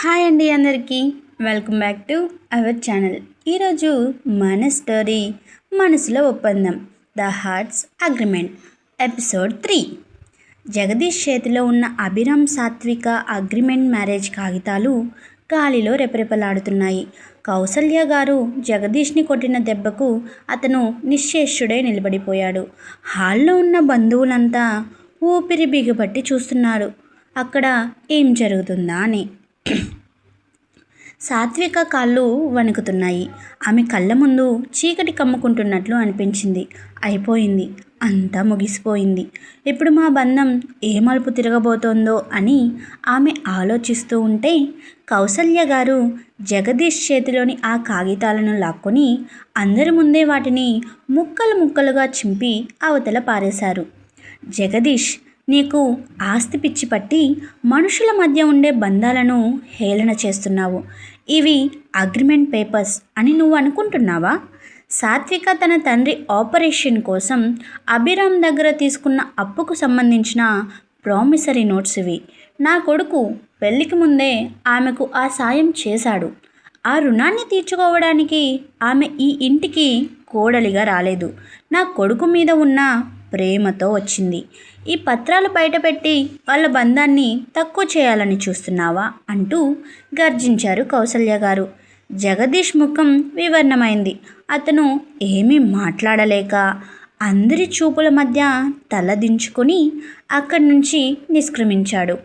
Hi అండి అందరికీ welcome back to our channel. ఈరోజు మన స్టోరీ మనసులో ఒప్పందం, the hearts agreement, episode 3. Jagadish చేతిలో ఉన్న అభిరామ్ సాత్విక అగ్రిమెంట్ మ్యారేజ్ కాగితాలు గాలిలో రెపరెపలాడుతున్నాయి. కౌసల్య గారు జగదీష్ని కొట్టిన దెబ్బకు అతను నిశ్చేష్టుడై నిలబడిపోయాడు. హాల్లో ఉన్న బంధువులంతా ఊపిరి బిగపట్టి చూస్తున్నారు అక్కడ ఏం జరుగుతుందా అని. సాత్విక కాళ్ళు వణుకుతున్నాయి. ఆమె కళ్ళ ముందు చీకటి కమ్ముకుంటున్నట్లు అనిపించింది. అయిపోయింది, అంతా ముగిసిపోయింది. ఇప్పుడు మా బంధం ఏ మలుపు తిరగబోతోందో అని ఆమె ఆలోచిస్తూ ఉంటే కౌసల్య గారు జగదీష్ చేతిలోని ఆ కాగితాలను లాక్కొని అందరి ముందే వాటిని ముక్కలు ముక్కలుగా చింపి అవతల పారేశారు. జగదీష్, నీకు ఆస్తి పిచ్చి పట్టి మనుషుల మధ్య ఉండే బంధాలను హేళన చేస్తున్నావు. ఇవి అగ్రిమెంట్ పేపర్స్ అని నువ్వు అనుకుంటున్నావా? సాత్విక తన తండ్రి ఆపరేషన్ కోసం అభిరామ్ దగ్గర తీసుకున్న అప్పుకు సంబంధించిన ప్రామిసరీ నోట్స్ ఇవి. నా కొడుకు పెళ్లికి ముందే ఆమెకు ఆ సాయం చేశాడు. ఆ రుణాన్ని తీర్చుకోవడానికి ఆమె ఈ ఇంటికి కోడలిగా రాలేదు. నా కొడుకు మీద ఉన్న ప్రేమతో వచ్చింది. ఈ పత్రాలు బయటపెట్టి వాళ్ళ బంధాన్ని తక్కువ చేయాలని చూస్తున్నావా అంటూ గర్జించారు కౌసల్య గారు. జగదీష్ ముఖం వివర్ణమైంది. అతను ఏమీ మాట్లాడలేక అందరి చూపుల మధ్య తలదించుకొని అక్కడి నుంచి నిష్క్రమించాడు.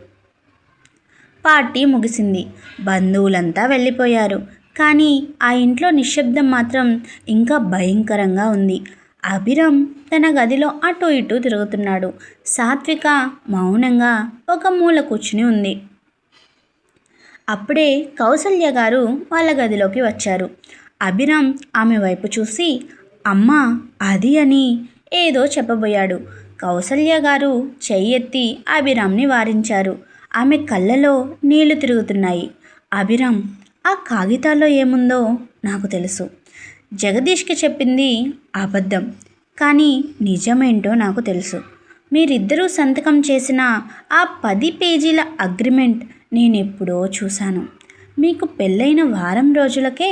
పార్టీ ముగిసింది. బంధువులంతా వెళ్ళిపోయారు. కానీ ఆ ఇంట్లో నిశ్శబ్దం మాత్రం ఇంకా భయంకరంగా ఉంది. అభిరామ్ తన గదిలో అటు ఇటు తిరుగుతున్నాడు. సాత్విక మౌనంగా ఒక మూల కూర్చుని ఉంది. అప్పుడే కౌసల్య గారు వాళ్ళ గదిలోకి వచ్చారు. అభిరామ్ ఆమె వైపు చూసి అమ్మా అది అని ఏదో చెప్పబోయాడు. కౌసల్య గారు చెయ్యెత్తి అభిరామ్ని వారించారు. ఆమె కళ్ళలో నీళ్లు తిరుగుతున్నాయి. అభిరామ్, ఆ కాగితాల్లో ఏముందో నాకు తెలుసు. జగదీష్కి చెప్పింది అబద్ధం, కానీ నిజమేంటో నాకు తెలుసు. మీరిద్దరూ సంతకం చేసిన ఆ 10 పేజీల అగ్రిమెంట్ నేనెప్పుడో చూశాను. మీకు పెళ్ళైన వారం రోజులకే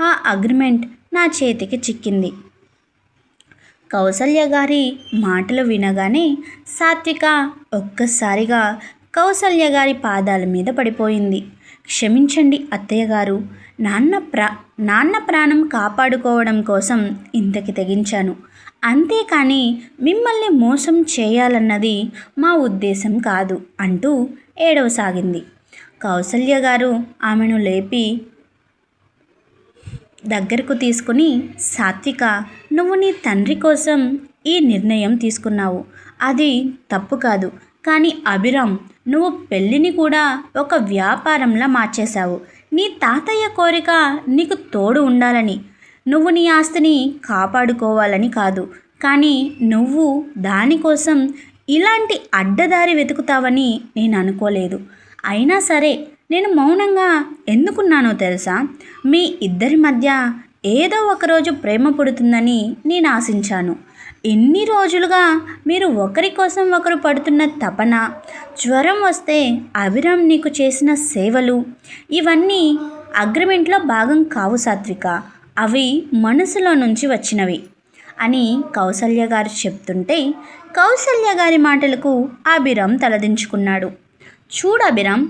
ఆ అగ్రిమెంట్ నా చేతికి చిక్కింది. కౌసల్య గారి మాటలు వినగానే సాత్విక ఒక్కసారిగా కౌసల్య గారి పాదాల మీద పడిపోయింది. క్షమించండి అత్తయ్య గారు, నాన్న ప్రాణం కాపాడుకోవడం కోసం ఇంతకి తెగించాను. అంతేకాని మిమ్మల్ని మోసం చేయాలన్నది మా ఉద్దేశం కాదు అంటూ ఏడవసాగింది. కౌసల్య గారు ఆమెను లేపి దగ్గరకు తీసుకుని, సాత్విక, నువ్వు నీ తండ్రి కోసం ఈ నిర్ణయం తీసుకున్నావు. అది తప్పు కాదు. కానీ అభిరామ్, నువ్వు పెళ్ళిని కూడా ఒక వ్యాపారంలా మార్చేశావు. నీ తాతయ్య కోరిక నీకు తోడు ఉండాలని, నువ్వు నీ ఆస్తిని కాపాడుకోవాలని కాదు. కానీ నువ్వు దానికోసం ఇలాంటి అడ్డదారి వెతుకుతావని నేను అనుకోలేదు. అయినా సరే నేను మౌనంగా ఎందుకున్నానో తెలుసా? మీ ఇద్దరి మధ్య ఏదో ఒకరోజు ప్రేమ పుడుతుందని నేను ఆశించాను. ఎన్ని రోజులుగా మీరు ఒకరి కోసం ఒకరు పడుతున్న తపన, జ్వరం వస్తే అభిరామ్ నీకు చేసిన సేవలు, ఇవన్నీ అగ్రిమెంట్లో భాగం కావు సాత్విక. అవి మనసులో నుంచి వచ్చినవి అని కౌసల్య గారు చెప్తుంటే కౌసల్య గారి మాటలకు అభిరామ్ తలదించుకున్నాడు. చూడు అభిరామ్,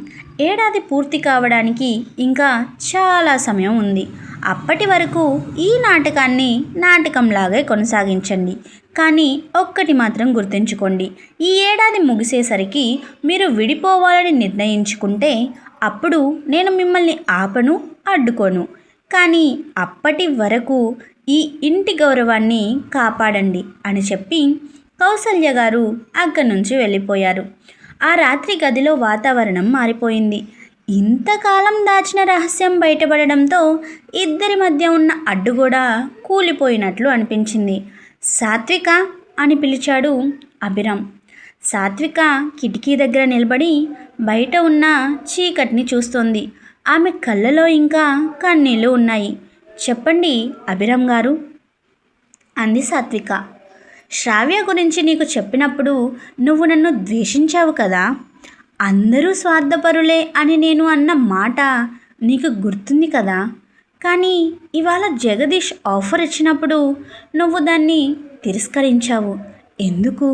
ఏడాది పూర్తి కావడానికి ఇంకా చాలా సమయం ఉంది. అప్పటి వరకు ఈ నాటకాన్ని నాటకంలాగే కొనసాగించండి. కానీ ఒక్కటి మాత్రం గుర్తుంచుకోండి, ఈ ఏడాది ముగిసేసరికి మీరు విడిపోవాలని నిర్ణయించుకుంటే అప్పుడు నేను మిమ్మల్ని ఆపను, అడ్డుకోను. కానీ అప్పటి వరకు ఈ ఇంటి గౌరవాన్ని కాపాడండి అని చెప్పి కౌసల్య గారు అక్కడి నుంచి వెళ్ళిపోయారు. ఆ రాత్రి గదిలో వాతావరణం మారిపోయింది. ఇంతకాలం దాచిన రహస్యం బయటపడడంతో ఇద్దరి మధ్య ఉన్న అడ్డుగోడ కూలిపోయినట్లు అనిపించింది. సాత్విక అని పిలిచాడు అభిరామ్. సాత్విక కిటికీ దగ్గర నిలబడి బయట ఉన్న చీకటిని చూస్తోంది. ఆమె కళ్ళలో ఇంకా కన్నీళ్ళు ఉన్నాయి. చెప్పండి అభిరామ్ గారు అంది సాత్విక. శ్రావ్య గురించి నీకు చెప్పినప్పుడు నువ్వు నన్ను ద్వేషించావు కదా? అందరూ స్వార్థపరులే అని నేను అన్న మాట నీకు గుర్తుంది కదా. కానీ ఇవాళ జగదీష్ ఆఫర్ ఇచ్చినప్పుడు నువ్వు దాన్ని తిరస్కరించావు. ఎందుకు?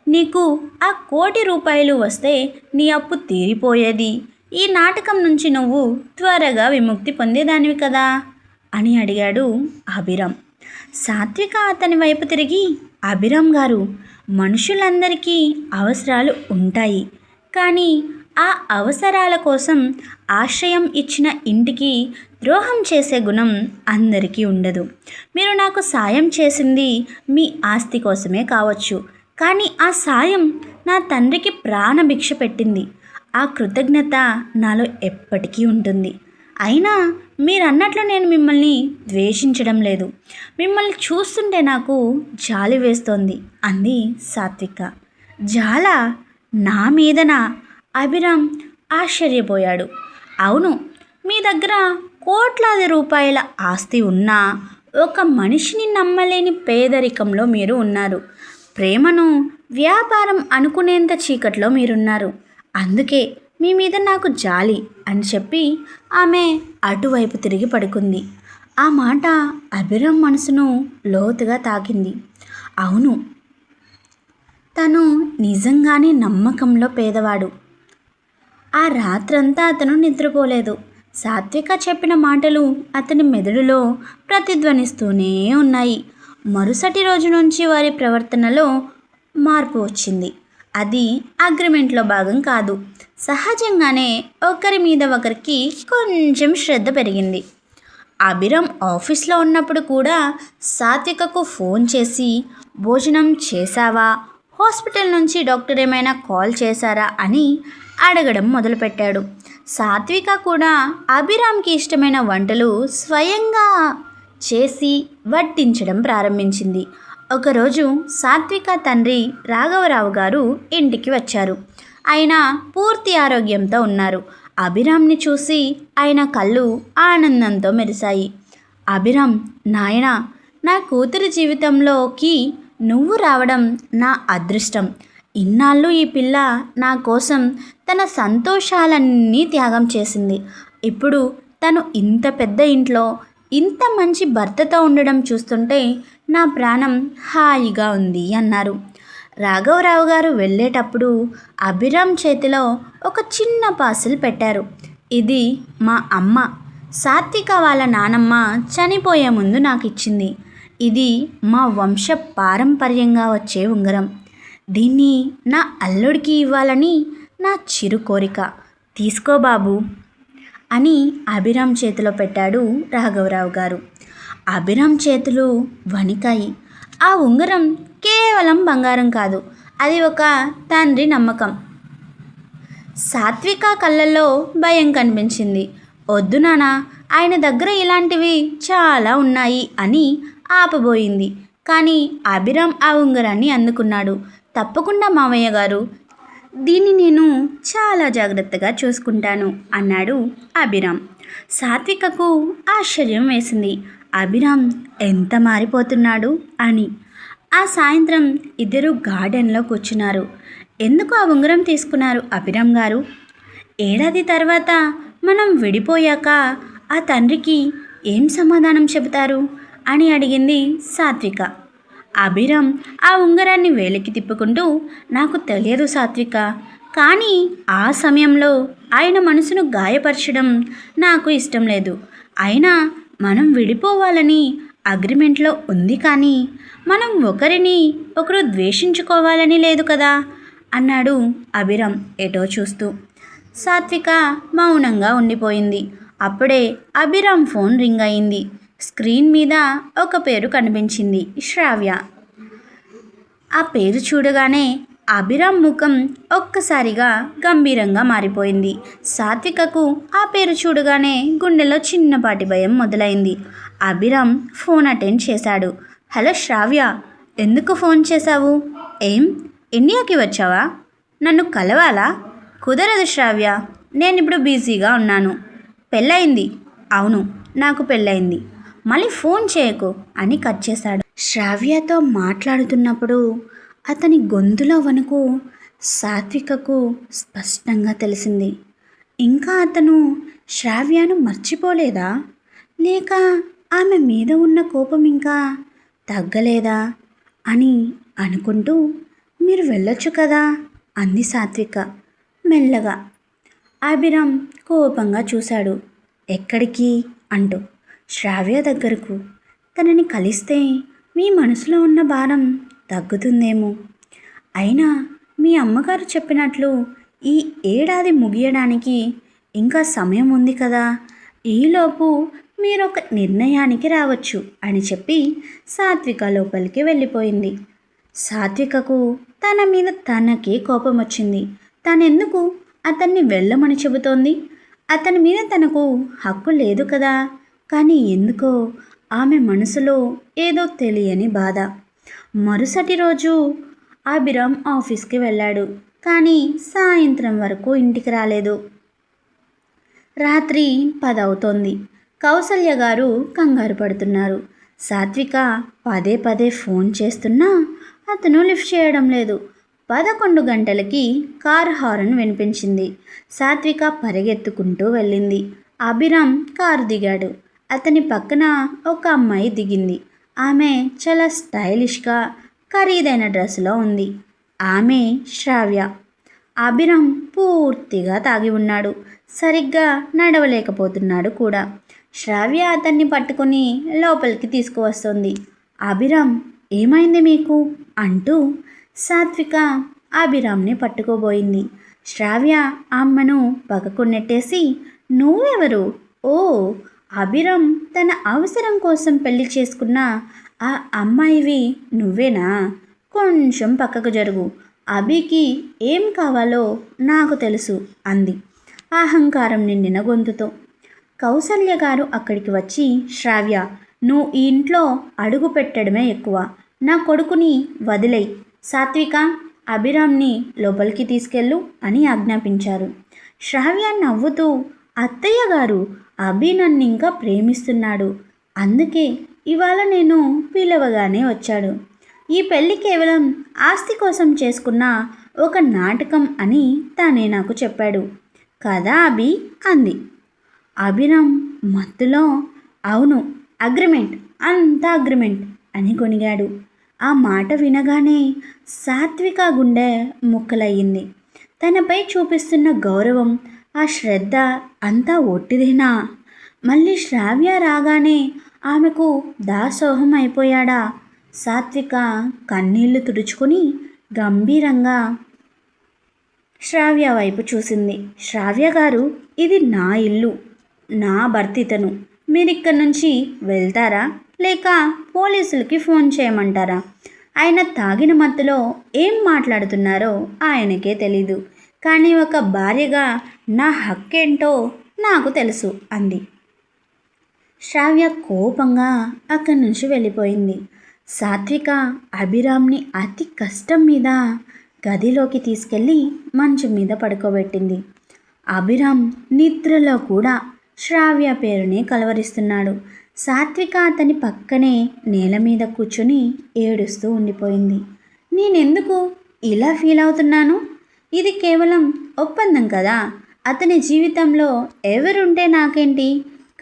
నీకు ఆ ₹1,00,00,000 వస్తే నీ అప్పు తీరిపోయేది. ఈ నాటకం నుంచి నువ్వు త్వరగా విముక్తి పొందేదానివి కదా అని అడిగాడు అభిరామ్. సాత్విక అతని వైపు తిరిగి, అభిరామ్ గారు, మనుషులందరికీ అవసరాలు ఉంటాయి. కానీ ఆ అవసరాల కోసం ఆశ్రయం ఇచ్చిన ఇంటికి ద్రోహం చేసే గుణం అందరికీ ఉండదు. మీరు నాకు సాయం చేసింది మీ ఆస్తి కోసమే కావచ్చు. కానీ ఆ సాయం నా తండ్రికి ప్రాణభిక్ష పెట్టింది. ఆ కృతజ్ఞత నాలో ఎప్పటికీ ఉంటుంది. అయినా మీరన్నట్లు నేను మిమ్మల్ని ద్వేషించడం లేదు. మిమ్మల్ని చూస్తుంటే నాకు జాలి వేస్తోంది అంది సాత్విక. జాలా? నా మీదనా? అభిరామ్ ఆశ్చర్యపోయాడు. అవును, మీ దగ్గర కోట్లాది రూపాయల ఆస్తి ఉన్నా ఒక మనిషిని నమ్మలేని పేదరికంలో మీరు ఉన్నారు. ప్రేమను వ్యాపారం అనుకునేంత చీకట్లో మీరున్నారు. అందుకే మీ మీద నాకు జాలి అని చెప్పి ఆమె అటువైపు తిరిగి పడుకుంది. ఆ మాట అభిరామ్ మనసును లోతుగా తాకింది. అవును, తను నిజంగానే నమ్మకంలో పేదవాడు. ఆ రాత్రంతా అతను నిద్రపోలేదు. సాత్విక చెప్పిన మాటలు అతని మెదడులో ప్రతిధ్వనిస్తూనే ఉన్నాయి. మరుసటి రోజు నుంచి వారి ప్రవర్తనలో మార్పు వచ్చింది. అది అగ్రిమెంట్లో భాగం కాదు. సహజంగానే ఒకరి మీద ఒకరికి కొంచెం శ్రద్ధ పెరిగింది. అభిరామ్ ఆఫీస్లో ఉన్నప్పుడు కూడా సాత్వికకు ఫోన్ చేసి, భోజనం చేశావా, హాస్పిటల్ నుంచి డాక్టర్ ఏమైనా కాల్ చేశారా అని అడగడం మొదలుపెట్టాడు. సాత్విక కూడా అభిరామ్కి ఇష్టమైన వంటలు స్వయంగా చేసి వడ్డించడం ప్రారంభించింది. ఒకరోజు సాత్విక తండ్రి రాఘవరావు గారు ఇంటికి వచ్చారు. ఆయన పూర్తి ఆరోగ్యంతో ఉన్నారు. అభిరామ్ని చూసి ఆయన కళ్ళు ఆనందంతో మెరిశాయి. అభిరామ్, నాయనా, నా కూతురి జీవితంలోకి నువ్వు రావడం నా అదృష్టం. ఇన్నాళ్ళు ఈ పిల్ల నా కోసం తన సంతోషాలన్నీ త్యాగం చేసింది. ఇప్పుడు తను ఇంత పెద్ద ఇంట్లో ఇంత మంచి భర్తతో ఉండడం చూస్తుంటే నా ప్రాణం హాయిగా ఉంది అన్నారు. రాఘవరావు గారు వెళ్ళేటప్పుడు అభిరామ్ చేతిలో ఒక చిన్న పార్సిల్ పెట్టారు. ఇది మా అమ్మ సాత్విక వాళ్ళ నానమ్మ చనిపోయే ముందు నాకు ఇచ్చింది. ఇది మా వంశ పారంపర్యంగా వచ్చే ఉంగరం. దీన్ని నా అల్లుడికి ఇవ్వాలని నా చిరు కోరిక. తీసుకో బాబు అని అభిరామ్ చేతిలో పెట్టాడు రాఘవరావు గారు. అభిరామ్ చేతులు వణికాయి. ఆ ఉంగరం కేవలం బంగారం కాదు, అది ఒక తండ్రి నమ్మకం. సాత్విక కళ్ళల్లో భయం కనిపించింది. వద్దు నాన్న, ఆయన దగ్గర ఇలాంటివి చాలా ఉన్నాయి అని ఆపబోయింది. కానీ అభిరామ్ ఆ ఉంగరాన్ని అందుకున్నాడు. తప్పకుండా మావయ్య గారు, దీన్ని నేను చాలా జాగ్రత్తగా చూసుకుంటాను అన్నాడు అభిరామ్. సాత్వికకు ఆశ్చర్యం వేసింది. అభిరామ్ ఎంత మారిపోతున్నాడు అని. ఆ సాయంత్రం ఇద్దరు గార్డెన్లో కూర్చున్నారు. ఎందుకు ఆ ఉంగరం తీసుకున్నారు అభిరామ్ గారు? ఏడాది తర్వాత మనం విడిపోయాక ఆ తండ్రికి ఏం సమాధానం చెబుతారు అని అడిగింది సాత్విక. అభిరామ్ ఆ ఉంగరాన్ని వేలికి తిప్పుకుంటూ, నాకు తెలియదు సాత్విక, కానీ ఆ సమయంలో ఆయన మనసును గాయపరచడం నాకు ఇష్టం లేదు. అయినా మనం విడిపోవాలని అగ్రిమెంట్లో ఉంది, కానీ మనం ఒకరిని ఒకరు ద్వేషించుకోవాలని లేదు కదా అన్నాడు అభిరామ్ ఎటో చూస్తూ. సాత్విక మౌనంగా ఉండిపోయింది. అప్పుడే అభిరామ్ ఫోన్ రింగ్ అయింది. స్క్రీన్ మీద ఒక పేరు కనిపించింది, శ్రావ్య. ఆ పేరు చూడగానే అభిరామ్ ముఖం ఒక్కసారిగా గంభీరంగా మారిపోయింది. సాత్వికకు ఆ పేరు చూడగానే గుండెలో చిన్నపాటి భయం మొదలైంది. అభిరామ్ ఫోన్ అటెండ్ చేశాడు. హలో శ్రావ్య, ఎందుకు ఫోన్ చేశావు? ఏం, ఇండియాకి వచ్చావా? నన్ను కలవాలా? కుదరదు శ్రావ్య, నేనిప్పుడు బిజీగా ఉన్నాను. పెళ్ళయింది? అవును, నాకు పెళ్ళయింది. మళ్ళీ ఫోన్ చేయకు అని కట్ చేశాడు. శ్రావ్యతో మాట్లాడుతున్నప్పుడు అతని గొంతులో వణుకు సాత్వికకు స్పష్టంగా తెలిసింది. ఇంకా అతను శ్రావ్యను మర్చిపోలేదా, లేక ఆమె మీద ఉన్న కోపం ఇంకా తగ్గలేదా అని అనుకుంటూ, మీరు వెళ్ళొచ్చు కదా అంది సాత్విక మెల్లగా. అభిరామ్ కోపంగా చూశాడు. ఎక్కడికి అంటూ. శ్రావ్య దగ్గరకు. తనని కలిస్తే మీ మనసులో ఉన్న భారం తగ్గుతుందేమో. అయినా మీ అమ్మగారు చెప్పినట్లు ఈ ఏడాది ముగియడానికి ఇంకా సమయం ఉంది కదా, ఈలోపు మీరొక నిర్ణయానికి రావచ్చు అని చెప్పి సాత్విక లోపలికి వెళ్ళిపోయింది. సాత్వికకు తన మీద తనకే కోపం వచ్చింది. తనెందుకు అతన్ని వెళ్ళమని చెబుతోంది? అతని మీద తనకు హక్కు లేదు కదా. కానీ ఎందుకో ఆమె మనసులో ఏదో తెలియని బాధ. మరుసటి రోజు అభిరామ్ ఆఫీస్కి వెళ్ళాడు. కానీ సాయంత్రం వరకు ఇంటికి రాలేదు. రాత్రి 10 అవుతోంది. కౌసల్య గారు కంగారు పడుతున్నారు. సాత్విక పదే పదే ఫోన్ చేస్తున్నా అతను లిఫ్ట్ చేయడం లేదు. 11 గంటలకి కారు హారన్ వినిపించింది. సాత్విక పరిగెత్తుకుంటూ వెళ్ళింది. అభిరామ్ కారు దిగాడు. అతని పక్కన ఒక అమ్మాయి దిగింది. ఆమె చాలా స్టైలిష్గా ఖరీదైన డ్రెస్సులో ఉంది. ఆమె శ్రావ్య. అభిరామ్ పూర్తిగా తాగి ఉన్నాడు. సరిగ్గా నడవలేకపోతున్నాడు కూడా. శ్రావ్య అతన్ని పట్టుకొని లోపలికి తీసుకువస్తుంది. అభిరామ్, ఏమైంది మీకు అంటూ సాత్విక అభిరామ్ని పట్టుకోబోయింది. శ్రావ్య అమ్మను పక్కకు నెట్టేసి, నువ్వెవరు? ఓ, అభిరామ్ తన అవసరం కోసం పెళ్లి చేసుకున్న ఆ అమ్మాయివి నువ్వేనా? కొంచెం పక్కకు జరుగు. అభికి ఏం కావాలో నాకు తెలుసు అంది అహంకారం నిండిన గొంతుతో. కౌసల్య గారు అక్కడికి వచ్చి, శ్రావ్య, నువ్వు ఈ ఇంట్లో అడుగు పెట్టడమే ఎక్కువ. నా కొడుకుని వదిలేయ్. సాత్విక, అభిరామ్ని లోపలికి తీసుకెళ్ళు అని ఆజ్ఞాపించారు. శ్రావ్య నవ్వుతూ, అత్తయ్య గారు, అభి నన్ను ఇంకా ప్రేమిస్తున్నాడు. అందుకే ఇవాళ నేను పిలవగానే వచ్చాడు. ఈ పెళ్ళి కేవలం ఆస్తి కోసం చేసుకున్న ఒక నాటకం అని తానే నాకు చెప్పాడు కదా అభి అంది. అభిరామ్ మత్తులో, అవును, అగ్రిమెంట్, అంతా అగ్రిమెంట్ అని కొనిగాడు. ఆ మాట వినగానే సాత్విక గుండె ముక్కలయ్యింది. తనపై చూపిస్తున్న గౌరవం, ఆ శ్రద్ధ అంతా ఒట్టిదేనా? మళ్ళీ శ్రావ్య రాగానే ఆమెకు దాసోహం అయిపోయాడా? సాత్విక కన్నీళ్లు తుడుచుకొని గంభీరంగా శ్రావ్య వైపు చూసింది. శ్రావ్య గారు, ఇది నా ఇల్లు, నా భర్త ఇతను. మీరిక్కడి నుంచి వెళ్తారా, లేక పోలీసులకి ఫోన్ చేయమంటారా? ఆయన తాగిన మత్తులో ఏం మాట్లాడుతున్నారో ఆయనకే తెలీదు. కానీ ఒక భార్యగా నా హక్కేంటో నాకు తెలుసు అంది. శ్రావ్య కోపంగా అక్కడి నుంచి వెళ్ళిపోయింది. సాత్విక అభిరామ్ని అతి కష్టం మీద గదిలోకి తీసుకెళ్ళి మంచం మీద పడుకోబెట్టింది. అభిరామ్ నిద్రలో కూడా శ్రావ్య పేరుని కలవరిస్తున్నాడు. సాత్విక అతని పక్కనే నేల మీద కూర్చొని ఏడుస్తూ ఉండిపోయింది. నేనెందుకు ఇలా ఫీల్ అవుతున్నాను? ఇది కేవలం ఒప్పందం కదా. అతని జీవితంలో ఎవరుంటే నాకేంటి?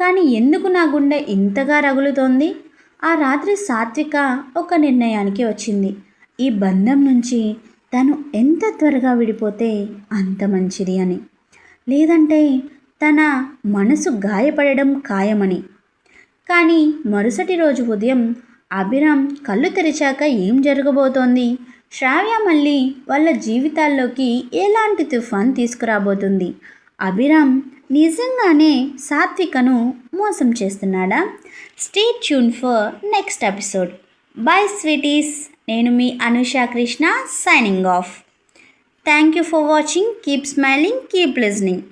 కానీ ఎందుకు నా గుండె ఇంతగా రగులుతోంది? ఆ రాత్రి సాత్విక ఒక నిర్ణయానికి వచ్చింది. ఈ బంధం నుంచి తను ఎంత త్వరగా విడిపోతే అంత మంచిది అని. లేదంటే తన మనసు గాయపడడం ఖాయమని. కానీ మరుసటి రోజు ఉదయం అభిరామ్ కళ్ళు తెరిచాక ఏం జరగబోతోంది? శ్రావ్య మళ్ళీ వాళ్ళ జీవితాల్లోకి ఎలాంటి తుఫాన్ తీసుకురాబోతుంది? అభిరామ్ నిజంగానే సాత్వికను మోసం చేస్తున్నాడా? Stay tune for next episode. Bye sweeties. నేను మీ Anusha Krishna signing off. Thank you for watching. Keep smiling, keep listening.